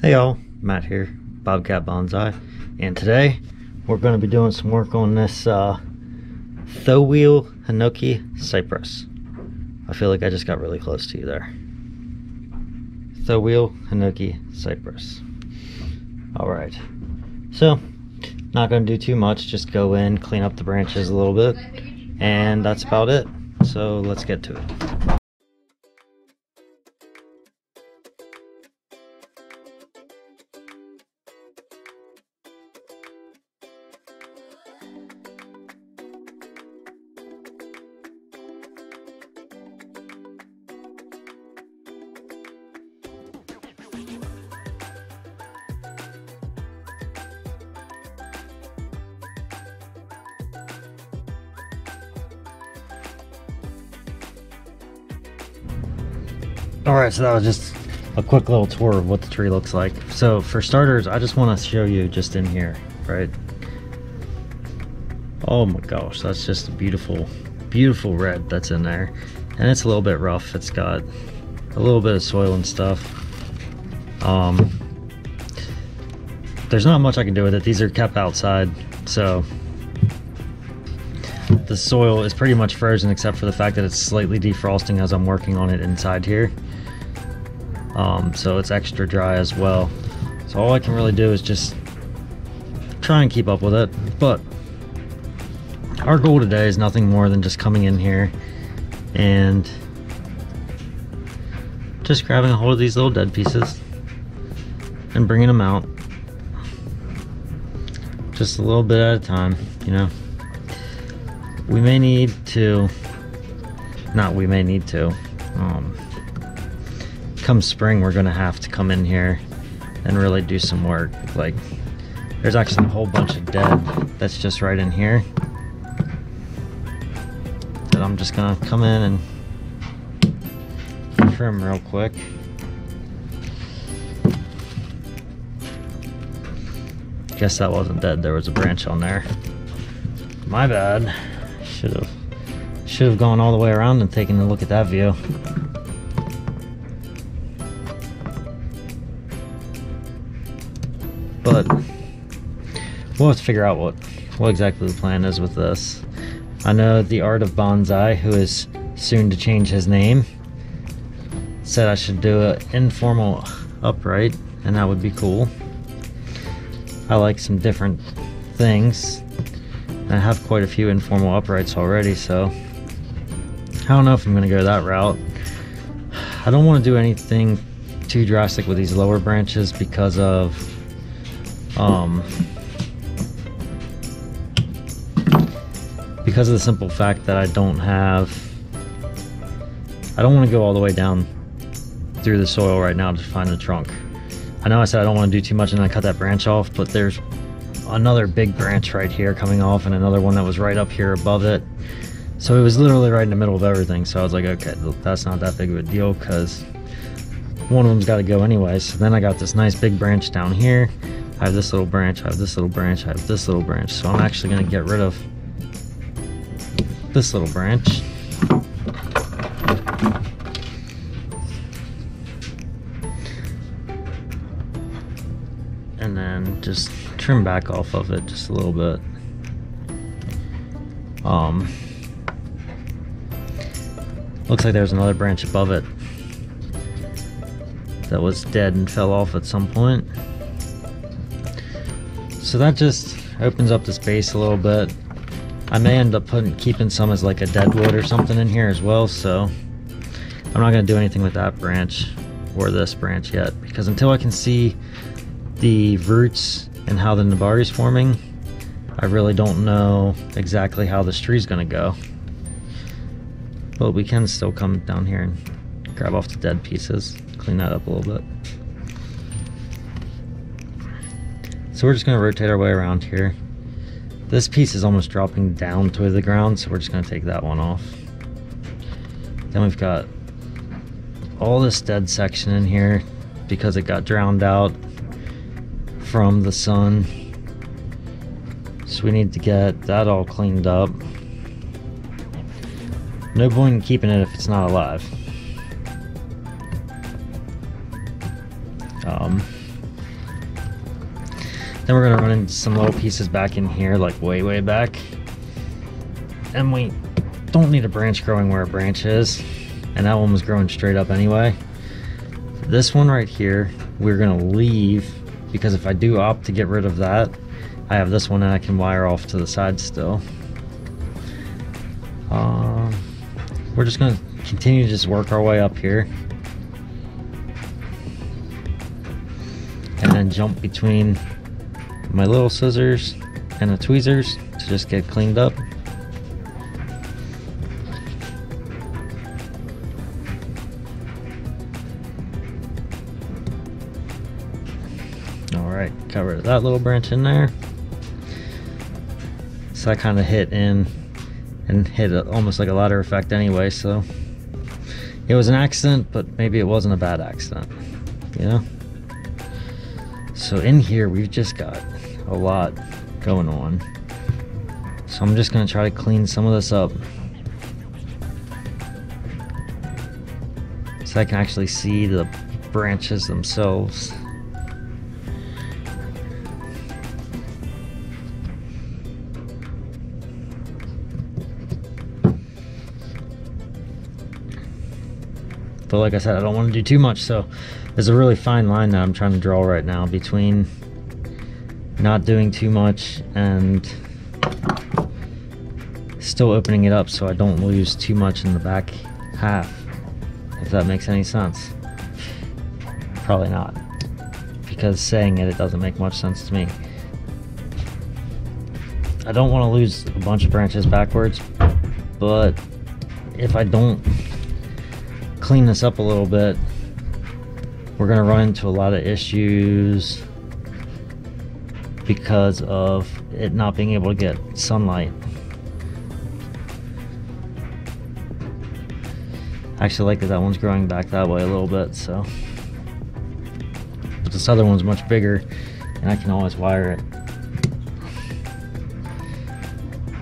Hey y'all, Matt here, Bobcat Bonsai, and today we're going to be doing some work on this Thoweil Hinoki Cypress. I feel like I just got really close to you there. Thoweil Hinoki Cypress. Alright, so not going to do too much, just go in, clean up the branches a little bit, and that's about it. So let's get to it. Alright, so that was just a quick little tour of what the tree looks like. So for starters, I just want to show you just in here, right? Oh my gosh, that's just a beautiful, beautiful red that's in there. And it's a little bit rough. It's got a little bit of soil and stuff. There's not much I can do with it. These are kept outside, so the soil is pretty much frozen except for the fact that it's slightly defrosting as I'm working on it inside here. So it's extra dry as well. So all I can really do is just try and keep up with it. But our goal today is nothing more than just coming in here and just grabbing a hold of these little dead pieces and bringing them out. Just a little bit at a time, you know. We may need to, come spring we're gonna have to come in here and really do some work. Like, there's actually a whole bunch of dead that's just right in here that I'm just gonna come in and trim real quick. Guess that wasn't dead, there was a branch on there. My bad. Should have gone all the way around and taken a look at that view. But we'll have to figure out what exactly the plan is with this. I know the Art of Bonsai, who is soon to change his name, said I should do an informal upright, and that would be cool. I like some different things. I have quite a few informal uprights already, so I don't know if I'm going to go that route. I don't want to do anything too drastic with these lower branches because of the simple fact that I don't want to go all the way down through the soil right now to find the trunk. I know I said I don't want to do too much and then I cut that branch off, but there's another big branch right here coming off and another one that was right up here above it. So it was literally right in the middle of everything. So I was like, okay, that's not that big of a deal because one of them's got to go anyway. So then I got this nice big branch down here. I have this little branch, I have this little branch, I have this little branch. So I'm actually going to get rid of this little branch. And then just trim back off of it just a little bit. Looks like there's another branch above it that was dead and fell off at some point. So that just opens up the space a little bit. I may end up keeping some as like a dead wood or something in here as well, so I'm not going to do anything with that branch or this branch yet, because until I can see the roots and how the nabari is forming, I really don't know exactly how this tree is going to go. But we can still come down here and grab off the dead pieces, clean that up a little bit. So we're just going to rotate our way around here. This piece is almost dropping down to the ground, so we're just going to take that one off. Then we've got all this dead section in here because it got drowned out from the sun. So we need to get that all cleaned up. No point in keeping it if it's not alive. Then we're gonna run into some little pieces back in here, like way back. And we don't need a branch growing where a branch is. And that one was growing straight up anyway. This one right here, we're gonna leave, because if I do opt to get rid of that, I have this one and I can wire off to the side still. We're just gonna continue to just work our way up here. And then jump between my little scissors and the tweezers to just get cleaned up. Alright, got rid of that little branch in there. So I kind of hit in and hit almost like a ladder effect anyway, so it was an accident, but maybe it wasn't a bad accident, you know? So in here, we've just got a lot going on. So I'm just gonna try to clean some of this up so I can actually see the branches themselves. But like I said, I don't want to do too much, so there's a really fine line that I'm trying to draw right now between not doing too much and still opening it up so I don't lose too much in the back half, if that makes any sense. Probably not, because saying it doesn't make much sense to me. I don't want to lose a bunch of branches backwards, but if I don't clean this up a little bit, we're gonna run into a lot of issues because of it not being able to get sunlight. I actually like that one's growing back that way a little bit, so. But this other one's much bigger and I can always wire it.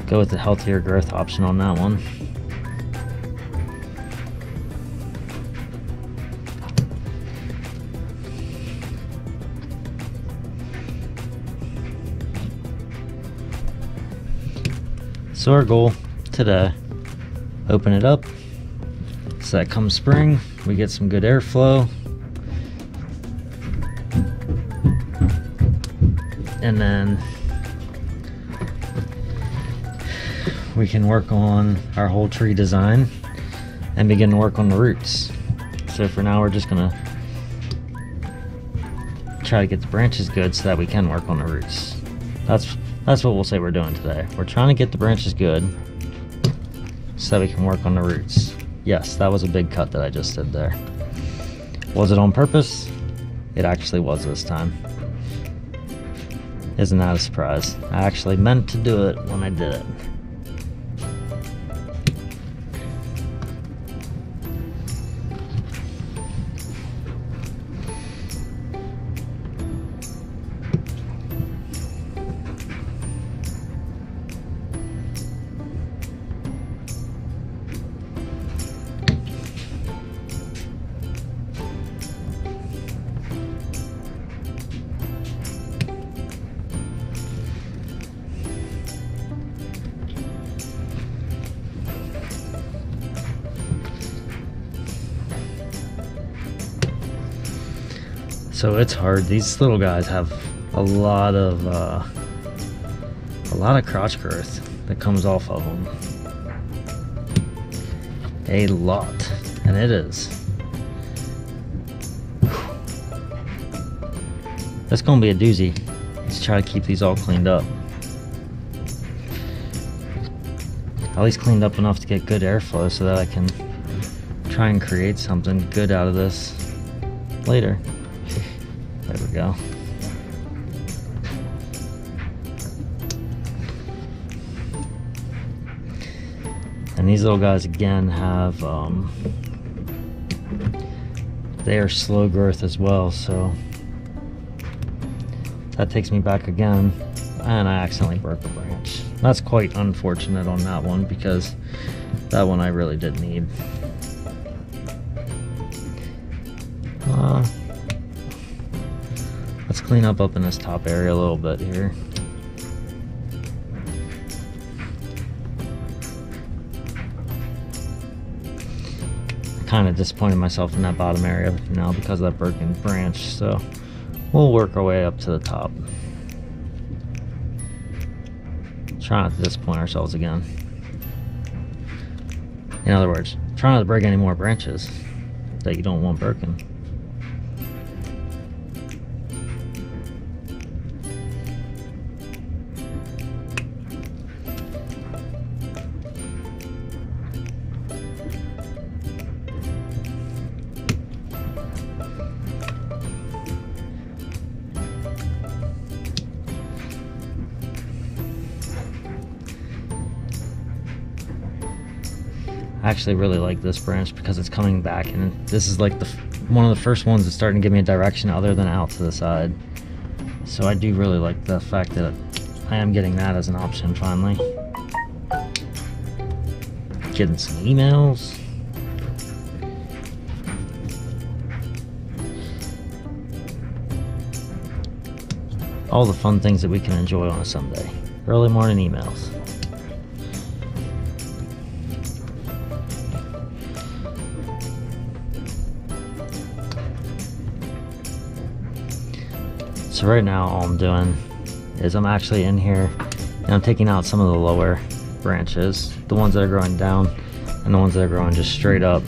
Go with the healthier growth option on that one. So our goal today, open it up so that come spring we get some good airflow, and then we can work on our whole tree design and begin to work on the roots. So for now we're just gonna try to get the branches good so that we can work on the roots. That's what we'll say we're doing today. We're trying to get the branches good so that we can work on the roots. Yes, that was a big cut that I just did there. Was it on purpose? It actually was this time. Isn't that a surprise? I actually meant to do it when I did it. So it's hard. These little guys have a lot of crotch growth that comes off of them. A lot, and it is. That's gonna be a doozy. Let's try to keep these all cleaned up. At least cleaned up enough to get good airflow so that I can try and create something good out of this later. There we go. And these little guys again have they are slow growth as well, so that takes me back again, and I accidentally broke a branch. That's quite unfortunate on that one, because that one I really did need. Let's clean up in this top area a little bit here. Kind of disappointed myself in that bottom area now because of that broken branch, so we'll work our way up to the top. Try not to disappoint ourselves again. In other words, try not to break any more branches that you don't want broken. I actually really like this branch because it's coming back, and this is like one of the first ones that's starting to give me a direction other than out to the side. So I do really like the fact that I am getting that as an option finally. Getting some emails. All the fun things that we can enjoy on a Sunday. Early morning emails. So right now all I'm doing is I'm actually in here and I'm taking out some of the lower branches, the ones that are growing down and the ones that are growing just straight up.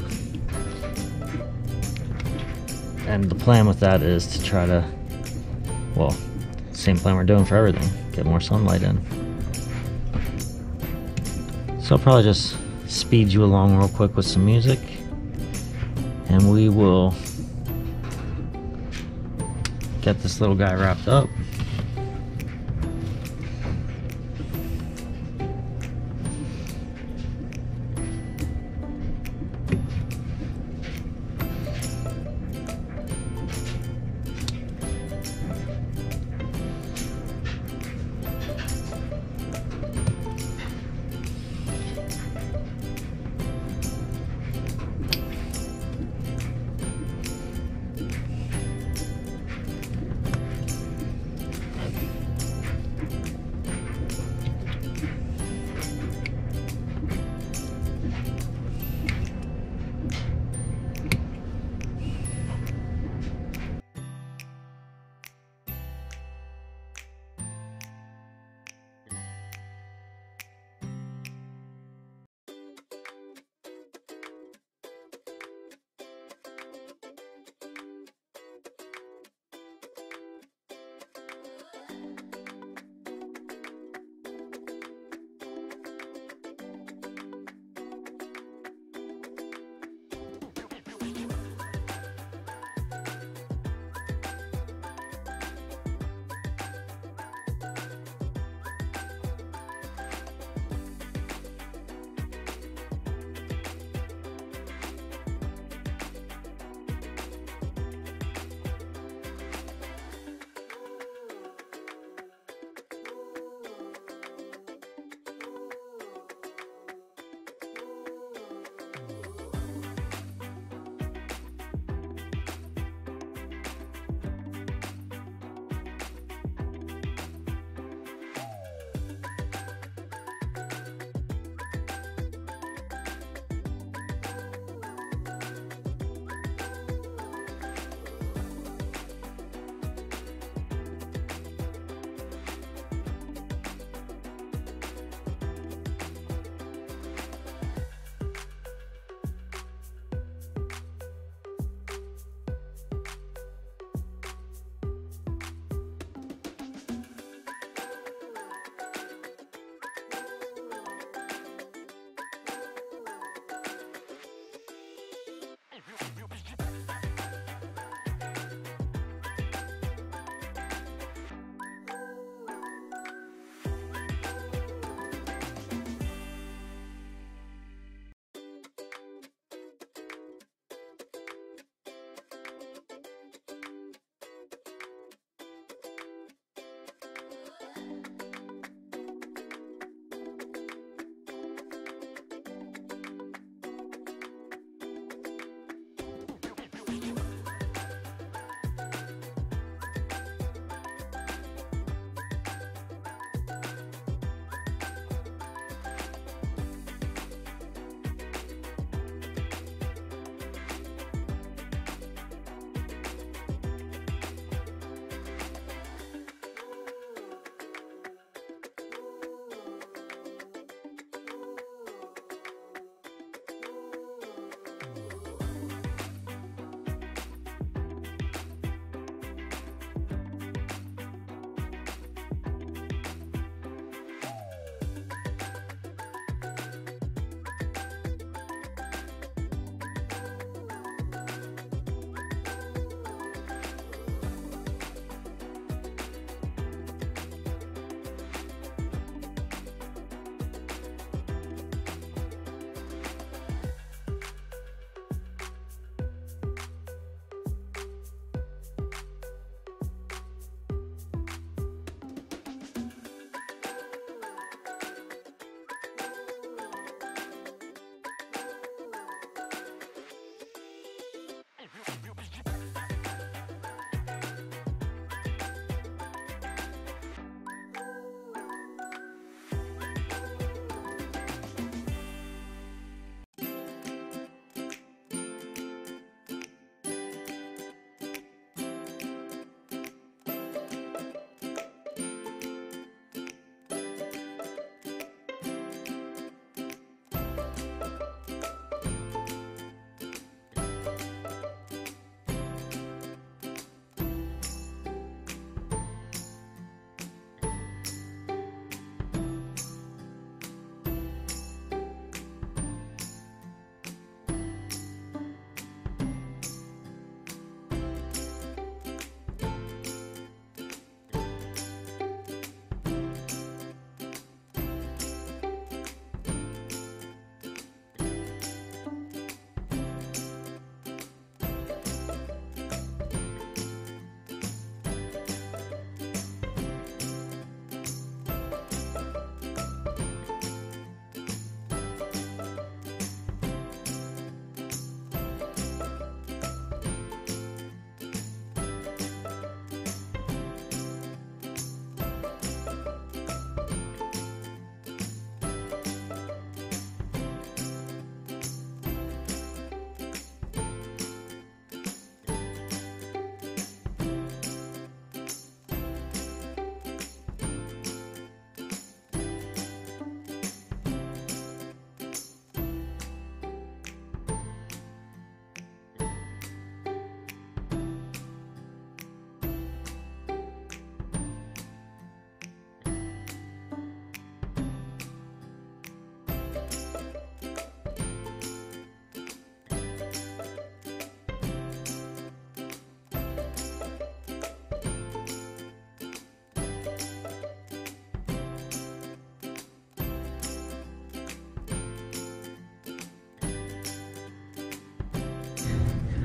And the plan with that is to try to, well, same plan we're doing for everything, get more sunlight in. So I'll probably just speed you along real quick with some music, and we will get this little guy wrapped up.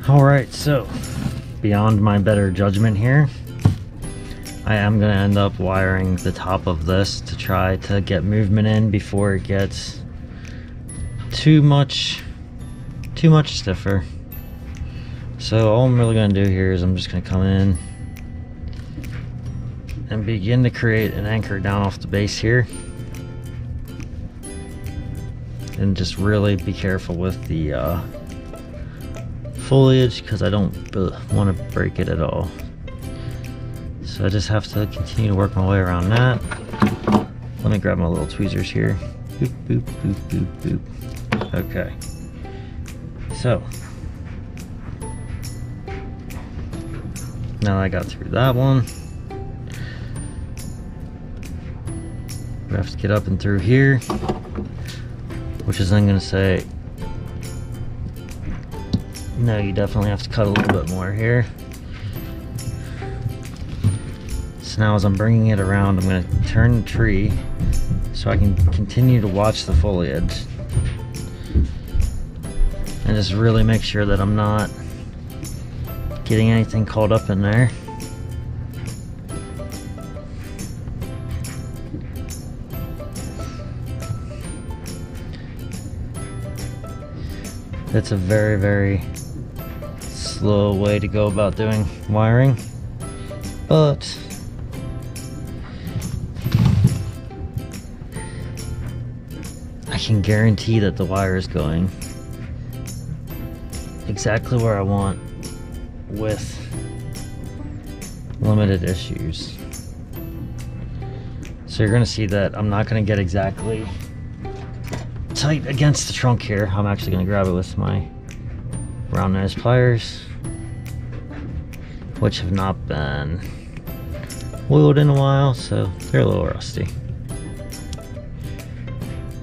Alright, so beyond my better judgment here, I am going to end up wiring the top of this to try to get movement in before it gets too much stiffer. So all I'm really going to do here is I'm just going to come in and begin to create an anchor down off the base here, and just really be careful with the foliage, because I don't want to break it at all. So I just have to continue to work my way around that. Let me grab my little tweezers here. Boop, boop, boop, boop, boop. Okay. So now I got through that one, we have to get up and through here, which is then going to say, no, you definitely have to cut a little bit more here. So now as I'm bringing it around, I'm going to turn the tree so I can continue to watch the foliage and just really make sure that I'm not getting anything caught up in there. It's a very, very slow way to go about doing wiring, but I can guarantee that the wire is going exactly where I want with limited issues. So you're going to see that I'm not going to get exactly tight against the trunk here. I'm actually going to grab it with my round nose pliers, which have not been oiled in a while, so they're a little rusty.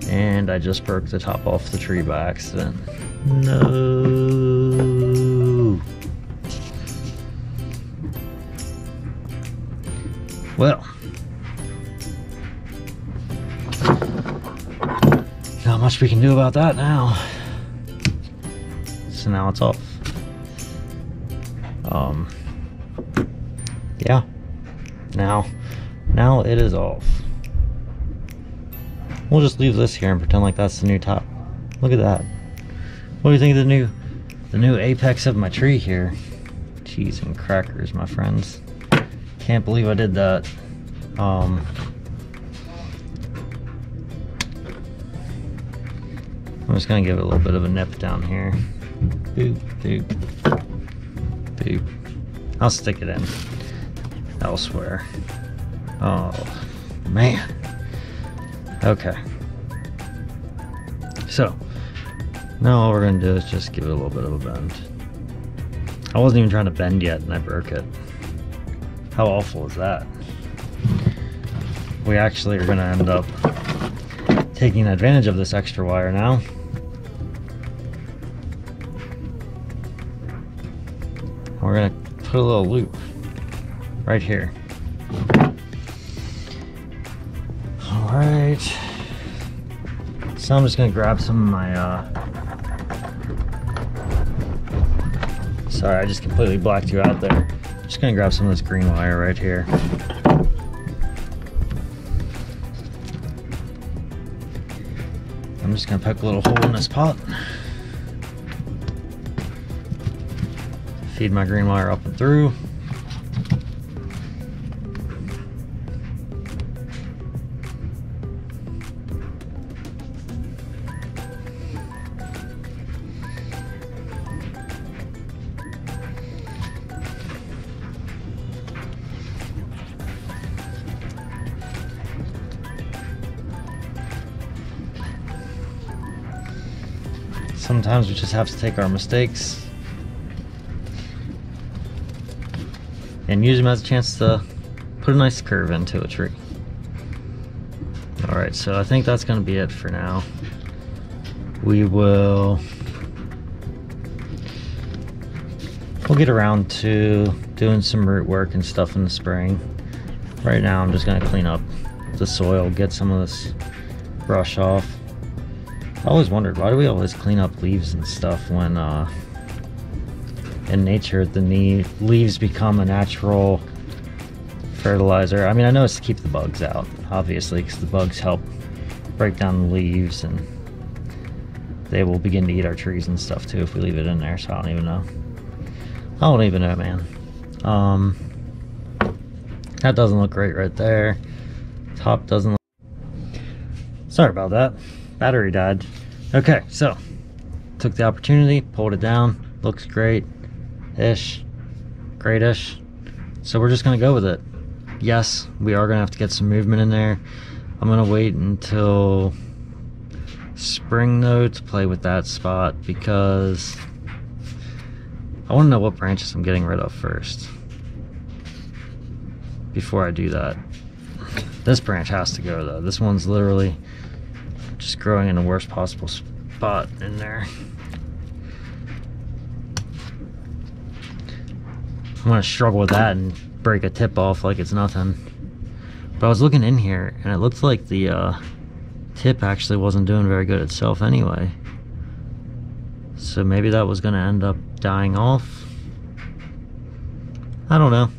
And I just broke the top off the tree by accident. No. Well, not much we can do about that now. So now it's off. Yeah. Now it is off. We'll just leave this here and pretend like that's the new top. Look at that. What do you think of the new apex of my tree here? Cheese and crackers, my friends. Can't believe I did that. I'm just gonna give it a little bit of a nip down here. Boop, boop, boop. I'll stick it in elsewhere. Oh, man. Okay. So, now all we're gonna do is just give it a little bit of a bend. I wasn't even trying to bend yet and I broke it. How awful is that? We actually are gonna end up taking advantage of this extra wire now. We're gonna put a little loop right here. Alright. So I'm just gonna grab some of my sorry, I just completely blacked you out there. Just gonna grab some of this green wire right here. I'm just gonna poke a little hole in this pot. Feed my green wire up and through. Sometimes we just have to take our mistakes and use them as a chance to put a nice curve into a tree. Alright, so I think that's going to be it for now. We'll get around to doing some root work and stuff in the spring. Right now I'm just going to clean up the soil, get some of this brush off. I always wondered, why do we always clean up leaves and stuff when in nature, the leaves become a natural fertilizer. I mean, I know it's to keep the bugs out, obviously, because the bugs help break down the leaves, and they will begin to eat our trees and stuff too if we leave it in there. So I don't even know. I don't even know, man. That doesn't look great right there. Top doesn't look... Sorry about that. Battery died. Okay, so took the opportunity, pulled it down. Looks great-ish. Great-ish. So we're just gonna go with it. Yes, we are gonna have to get some movement in there. I'm gonna wait until spring though to play with that spot, because I want to know what branches I'm getting rid of first before I do that. This branch has to go though. This one's literally just growing in the worst possible spot in there. I'm gonna struggle with that and break a tip off like it's nothing. But I was looking in here and it looked like the tip actually wasn't doing very good itself anyway. So maybe that was gonna end up dying off. I don't know.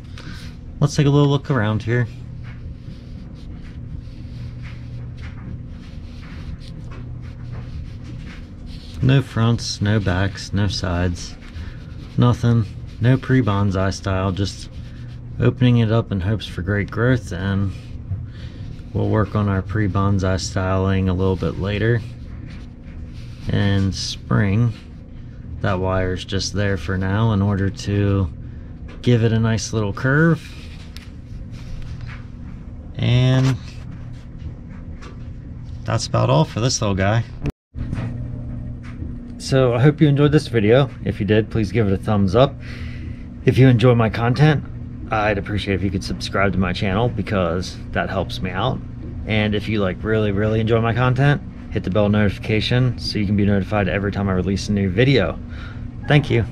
Let's take a little look around here. No fronts, no backs, no sides, nothing. No pre-bonsai style, just opening it up in hopes for great growth, and we'll work on our pre-bonsai styling a little bit later. In spring, that wire's just there for now in order to give it a nice little curve. And that's about all for this little guy. So I hope you enjoyed this video. If you did, please give it a thumbs up. If you enjoy my content, I'd appreciate if you could subscribe to my channel, because that helps me out. And if you really enjoy my content, hit the bell notification so you can be notified every time I release a new video. Thank you.